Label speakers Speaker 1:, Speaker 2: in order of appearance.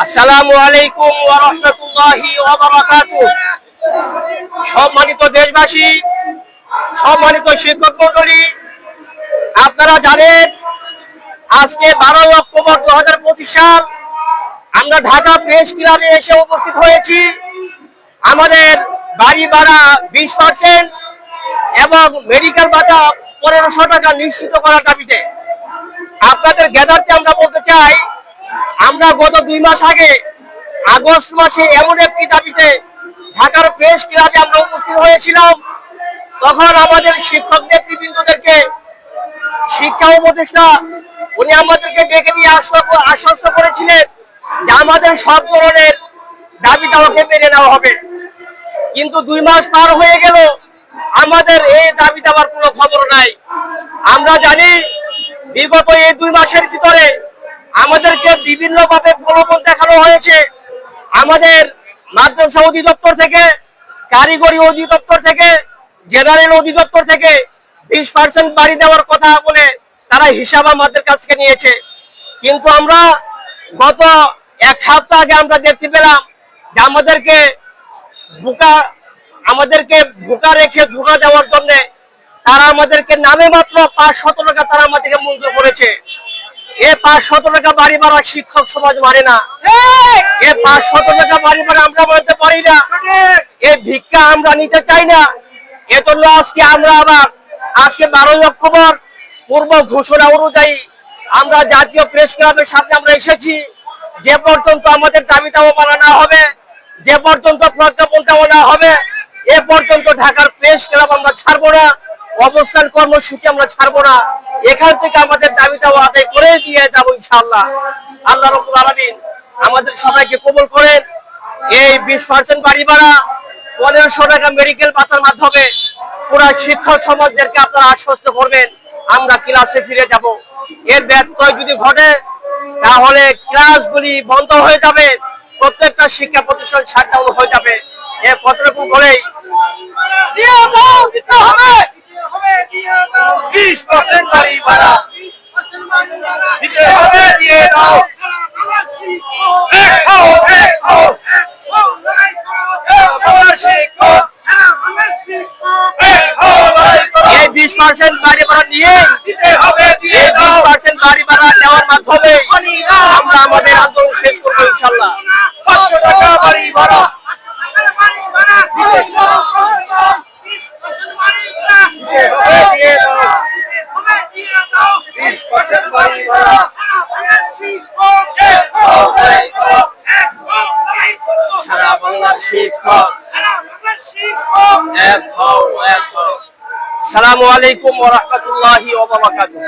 Speaker 1: আসসালামু আলাইকুম ওয়া রাহমাতুল্লাহি ওয়া বারাকাতুহু। সম্মানিত দেশবাসী, সম্মানিত শিক্ষক মণ্ডলী, আপনারা জানেন আজকে 12 অক্টোবর 2025 সাল আমরা ঢাকা প্রেস ক্লাবে এসে উপস্থিত হয়েছি। আমাদের বাড়ি ভাড়া 20% এবং মেডিকেল ভাতা 1500 টাকা নিশ্চিত করার দাবিতে আপনাদের জ্ঞাতার্থে আমরা বলতে চাই, আমরা গত 2 মাস আগে আগস্ট মাসে এমন একটি দাবিতে ঢাকার প্রেস ক্লাবে আমরা উপস্থিত হয়েছিলাম। তখন আমাদের শিক্ষক নেতৃবৃন্দদেরকে শিক্ষা উপদেষ্টা উনি আমাদেরকে ডেকে নিয়ে আশ্বস্ত করেছিলেন যে আমাদের সব ধরনের দাবি দাওয়াকে মেনে নেওয়া হবে। কিন্তু 2 মাস পার হয়ে গেল, আমাদের এই দাবি দাওয়ার কোনো খবর নাই। আমরা জানি বিগত এই 2 মাসের ভিতরে আমাদেরকে বিভিন্নভাবে প্রলোভন দেখানো হয়েছে। আমাদের মাদ্রাসা অধিদপ্তর থেকে, কারিগরি অধিদপ্তর থেকে, জেনারেল অধিদপ্তর থেকে 20% বাড়ি দেওয়ার কথা বলে তারা হিসাব আমাদের কাছ থেকে নিয়েছে। কিন্তু আমরা গত 1 সপ্তাহ আগে আমরা দেখতে পেলাম যে আমাদেরকে বোকা রেখে ধোঁকা দেওয়ার জন্য তারা আমাদেরকে নামে মাত্র 500 টাকা তারা আমাদেরকে মঞ্জুর করেছে। এ 500 টাকা বাড়ি ভাড়া শিক্ষক সমাজ মারে না। এ 500 টাকা বাড়ি ভাড়া আমরা মানতে পারি না। এ ভিক্ষা আমরা নিতে চাই না। এজন্য আজকে 12 অক্টোবর পূর্ব ঘোষণা অনুযায়ী আমরা জাতীয় প্রেস ক্লাবের সামনে আমরা এসেছি। যে পর্যন্ত আমাদের দাবি দাওয়া মানা না হবে, যে পর্যন্ত প্রজ্ঞাপন দেওয়া না হবে, এ পর্যন্ত ঢাকার প্রেস ক্লাব আমরা ছাড়বো না, অবস্থান কর্মসূচি আমরা ছাড়বো না। এখান থেকে আমাদের দাবি দাওয়া আদায় করে দিয়ে যাবো ইনশাআল্লাহ। আল্লাহ রাব্বুল আলামিন আমাদের সবাইকে কবুল করেন। এই 20% বাড়ি ভাড়া, 1500 টাকা মেডিকেল ভাতার মাধ্যমে পুরা শিক্ষক সমাজদেরকে আপনারা আশ্বস্ত করবেন আমরা ক্লাসে ফিরে যাব। এর ব্যত্যয় যদি ঘটে তাহলে ক্লাসগুলি বন্ধ হয়ে যাবে, প্রত্যেকটা শিক্ষা প্রতিষ্ঠান শাটডাউন হয়ে যাবে। এর কতটুকু বলেই
Speaker 2: 20% বাড়ি ভাড়া দিতে হবে, দিয়ে দাও।
Speaker 1: এই 20% বাড়ি ভাড়া নিয়ে এই 20% বাড়ি ভাড়া দেওয়ার মাধ্যমে আমরা আমাদের আন্দোলন শেষ করবো ইনশাআল্লাহ।
Speaker 2: 500 টাকা বাড়ি ভাড়া
Speaker 1: সারা বাংলার শিক্ষক এক হও, এক হও। আসসালামু আলাইকুম ওয়া রাহমাতুল্লাহি ওয়া বারাকাতুহু।